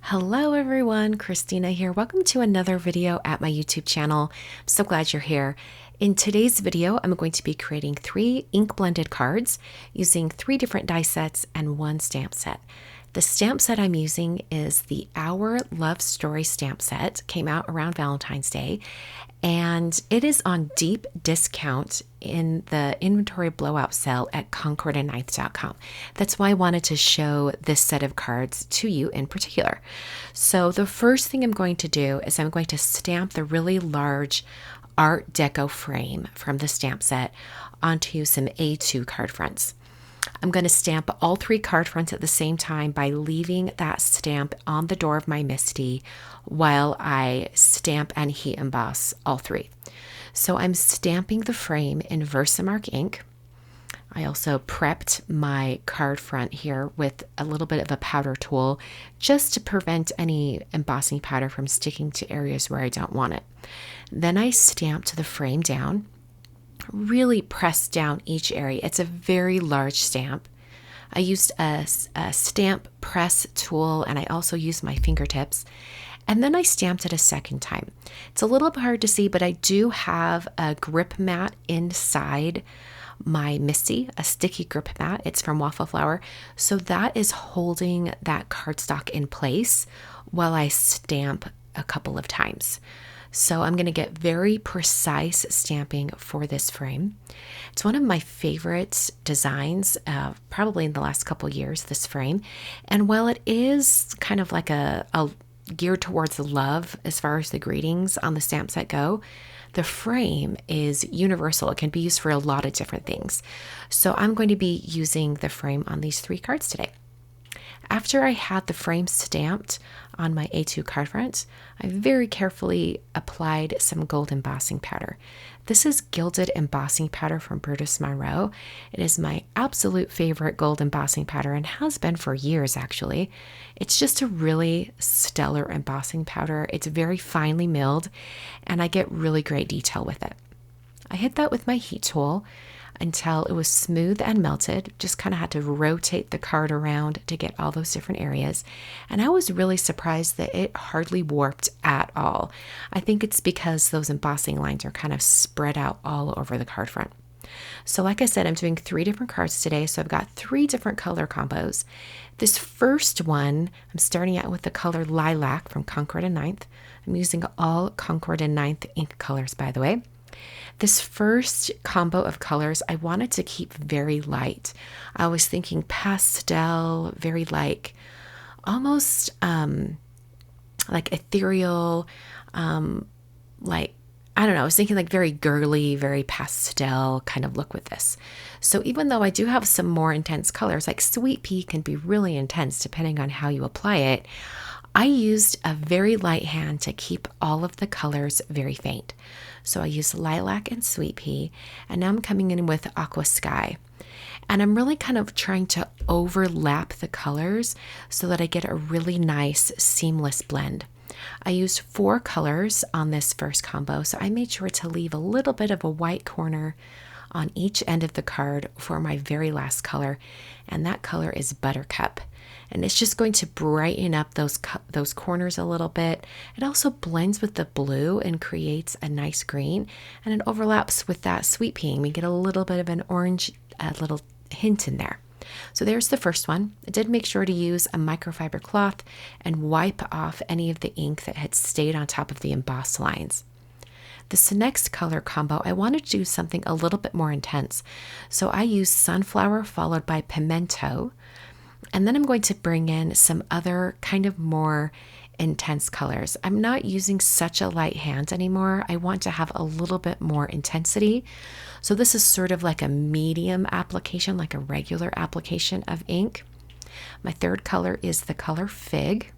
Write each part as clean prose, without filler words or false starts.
Hello everyone, Christina here. Welcome to another video at my YouTube channel. I'm so glad you're here. In today's video, I'm going to be creating 3 ink blended cards using 3 different die sets and 1 stamp set. The stamp set I'm using is the Our Love Story stamp set. Came out around Valentine's Day, and it is on deep discount in the inventory blowout sale at concordandninth.com. That's why I wanted to show this set of cards to you in particular. So the first thing I'm going to do is I'm going to stamp the really large Art Deco frame from the stamp set onto some A2 card fronts. I'm going to stamp all 3 card fronts at the same time by leaving that stamp on the door of my MISTI while I stamp and heat emboss all 3. So I'm stamping the frame in Versamark ink. I also prepped my card front here with a little bit of a powder tool just to prevent any embossing powder from sticking to areas where I don't want it. Then I stamped the frame down. Really press down each area. It's a very large stamp. I used a stamp press tool, and I also used my fingertips. And then I stamped it a second time. It's a little bit hard to see, but I do have a grip mat inside my MISTI, a sticky grip mat. It's from Waffle flour. So that is holding that cardstock in place while I stamp a couple of times. So I'm going to get very precise stamping for this frame. It's one of my favorite designs, probably in the last couple years, this frame. And while it is kind of like a geared towards love as far as the greetings on the stamp set go, the frame is universal. It can be used for a lot of different things. So I'm going to be using the frame on these 3 cards today. After I had the frame stamped on my A2 card front, I very carefully applied some gold embossing powder. This is Gilded embossing powder from Brutus Monroe. It is my absolute favorite gold embossing powder and has been for years actually. It's just a really stellar embossing powder. It's very finely milled and I get really great detail with it. I hit that with my heat tool until it was smooth and melted. Just kind of had to rotate the card around to get all those different areas. And I was really surprised that it hardly warped at all. I think it's because those embossing lines are kind of spread out all over the card front. So like I said, I'm doing 3 different cards today. So I've got 3 different color combos. This first one, I'm starting out with the color Lilac from Concord and Ninth. I'm using all Concord and Ninth ink colors, by the way. This first combo of colors, I wanted to keep very light. I was thinking pastel, very almost like ethereal, I don't know, I was thinking like very girly, very pastel kind of look with this. So even though I do have some more intense colors, like Sweet Pea can be really intense depending on how you apply it, I used a very light hand to keep all of the colors very faint. So I used Lilac and Sweet Pea, and now I'm coming in with Aqua Sky. And I'm really kind of trying to overlap the colors so that I get a really nice seamless blend. I used 4 colors on this first combo, so I made sure to leave a little bit of a white corner on each end of the card for my very last color, and that color is Buttercup. And it's just going to brighten up those corners a little bit. It also blends with the blue and creates a nice green, and it overlaps with that Sweet Pea. We get a little bit of an orange, a little hint in there. So there's the first one. I did make sure to use a microfiber cloth and wipe off any of the ink that had stayed on top of the embossed lines. This next color combo, I wanted to do something a little bit more intense. So I used Sunflower followed by Pimento. And then I'm going to bring in some other kind of more intense colors. I'm not using such a light hand anymore. I want to have a little bit more intensity. So this is sort of like a medium application, like a regular application of ink. My third color is the color Fig.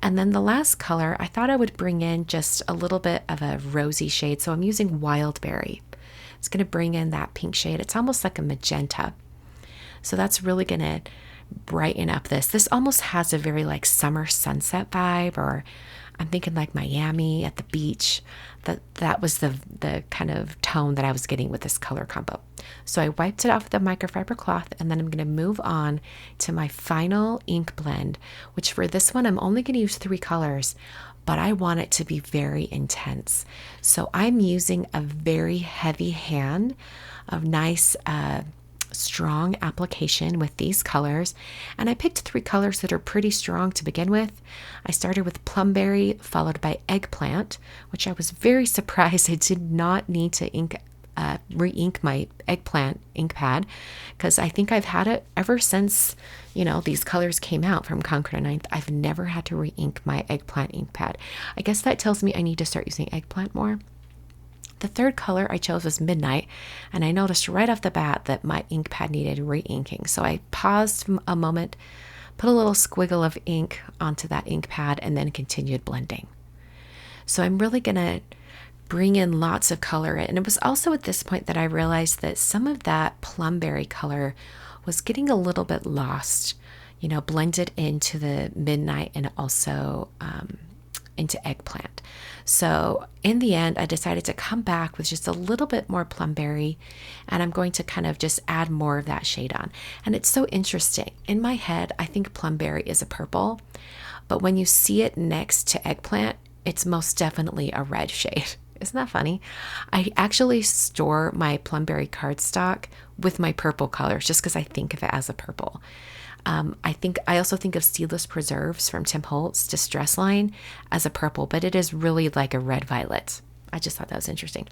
And then the last color, I thought I would bring in just a little bit of a rosy shade. So I'm using Wildberry. It's going to bring in that pink shade. It's almost like a magenta. So that's really going to brighten up this. This almost has a very like summer sunset vibe, or I'm thinking like Miami at the beach. That was the kind of tone that I was getting with this color combo. So I wiped it off with a microfiber cloth, and then I'm going to move on to my final ink blend, which for this one I'm only going to use 3 colors, but I want it to be very intense. So I'm using a very heavy hand of nice strong application with these colors, and I picked 3 colors that are pretty strong to begin with. I started with Plumberry, followed by Eggplant, which I was very surprised I did not need to re-ink my Eggplant ink pad, because I think I've had it ever since, you know, these colors came out from Concord 9th. I've never had to re-ink my Eggplant ink pad. I guess that tells me I need to start using Eggplant more. The 3rd color I chose was Midnight, and I noticed right off the bat that my ink pad needed re-inking. So I paused a moment, put a little squiggle of ink onto that ink pad, and then continued blending. So I'm really going to bring in lots of color. And it was also at this point that I realized that some of that Plumberry color was getting a little bit lost, you know, blended into the Midnight and also into Eggplant. So in the end, I decided to come back with just a little bit more Plumberry, and I'm going to kind of just add more of that shade on. And it's so interesting. In my head, I think Plumberry is a purple, but when you see it next to Eggplant, it's most definitely a red shade. Isn't that funny? I actually store my Plumberry cardstock with my purple colors just because I think of it as a purple. I also think of Seedless Preserves from Tim Holtz Distress line as a purple, but it is really like a red violet. I just thought that was interesting.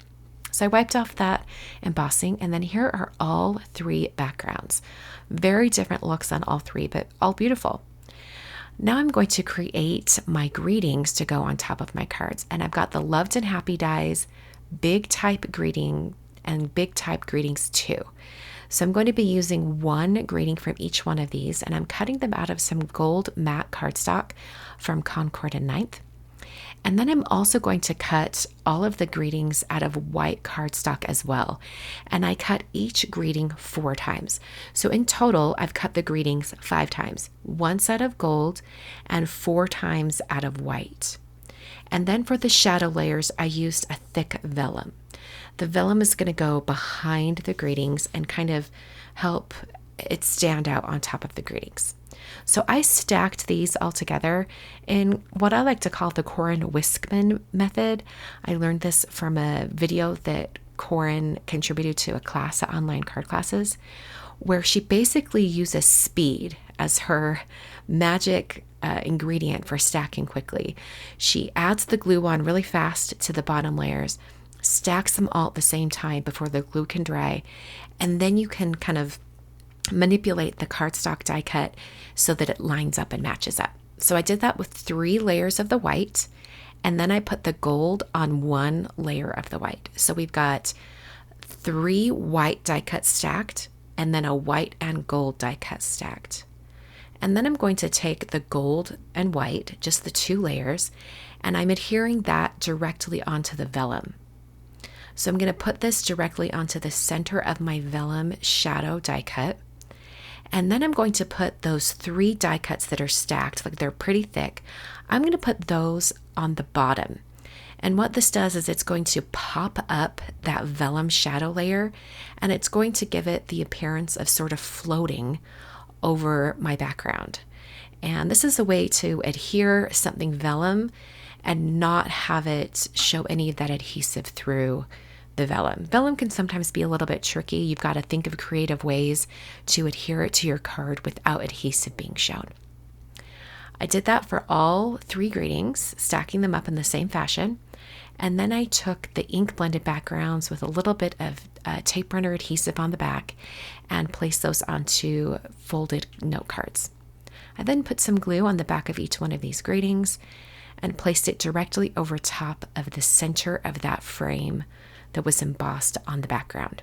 So I wiped off that embossing, and then here are all 3 backgrounds. Very different looks on all 3, but all beautiful. Now I'm going to create my greetings to go on top of my cards, and I've got the Loved and Happy dies, Big Type Greeting, and Big Type Greetings 2. So I'm going to be using 1 greeting from each one of these, and I'm cutting them out of some gold matte cardstock from Concord 9th. And then I'm also going to cut all of the greetings out of white cardstock as well. And I cut each greeting 4 times. So in total, I've cut the greetings 5 times, 1 set of gold and 4 times out of white. And then for the shadow layers, I used a thick vellum. The vellum is going to go behind the greetings and kind of help it stand out on top of the greetings. So I stacked these all together in what I like to call the Corin Whiskman method. I learned this from a video that Corin contributed to a class at Online Card Classes, where she basically uses speed as her magic ingredient for stacking quickly. She adds the glue on really fast to the bottom layers, stacks them all at the same time before the glue can dry, and then you can kind of manipulate the cardstock die cut so that it lines up and matches up. So I did that with 3 layers of the white, and then I put the gold on 1 layer of the white. So we've got 3 white die cuts stacked, and then a white and gold die cut stacked. And then I'm going to take the gold and white, just the 2 layers, and I'm adhering that directly onto the vellum. So I'm going to put this directly onto the center of my vellum shadow die cut. And then I'm going to put those 3 die cuts that are stacked, like they're pretty thick. I'm going to put those on the bottom. And what this does is it's going to pop up that vellum shadow layer, and it's going to give it the appearance of sort of floating over my background. And this is a way to adhere something vellum and not have it show any of that adhesive through the vellum. Vellum can sometimes be a little bit tricky. You've got to think of creative ways to adhere it to your card without adhesive being shown. I did that for all 3 greetings, stacking them up in the same fashion. And then I took the ink blended backgrounds with a little bit of tape runner adhesive on the back and placed those onto folded note cards. I then put some glue on the back of each one of these greetings and placed it directly over top of the center of that frame that was embossed on the background.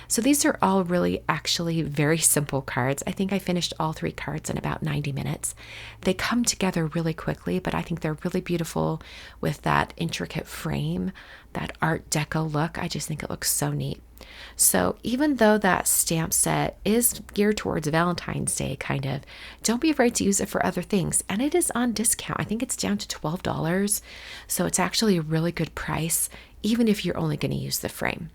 So these are all really actually very simple cards. I think I finished all 3 cards in about 90 minutes. They come together really quickly, but I think they're really beautiful with that intricate frame, that Art Deco look. I just think it looks so neat. So even though that stamp set is geared towards Valentine's Day, kind of, don't be afraid to use it for other things. And it is on discount. I think it's down to $12. So it's actually a really good price, even if you're only going to use the frame.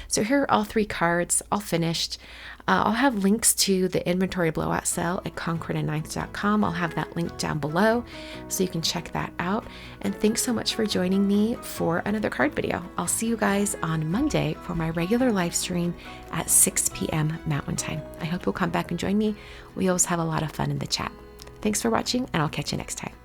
So here are all 3 cards, all finished. I'll have links to the inventory blowout sale at concordand9th.com. I'll have that link down below so you can check that out. And thanks so much for joining me for another card video. I'll see you guys on Monday for my regular live stream at 6 p.m. Mountain Time. I hope you'll come back and join me. We always have a lot of fun in the chat. Thanks for watching, and I'll catch you next time.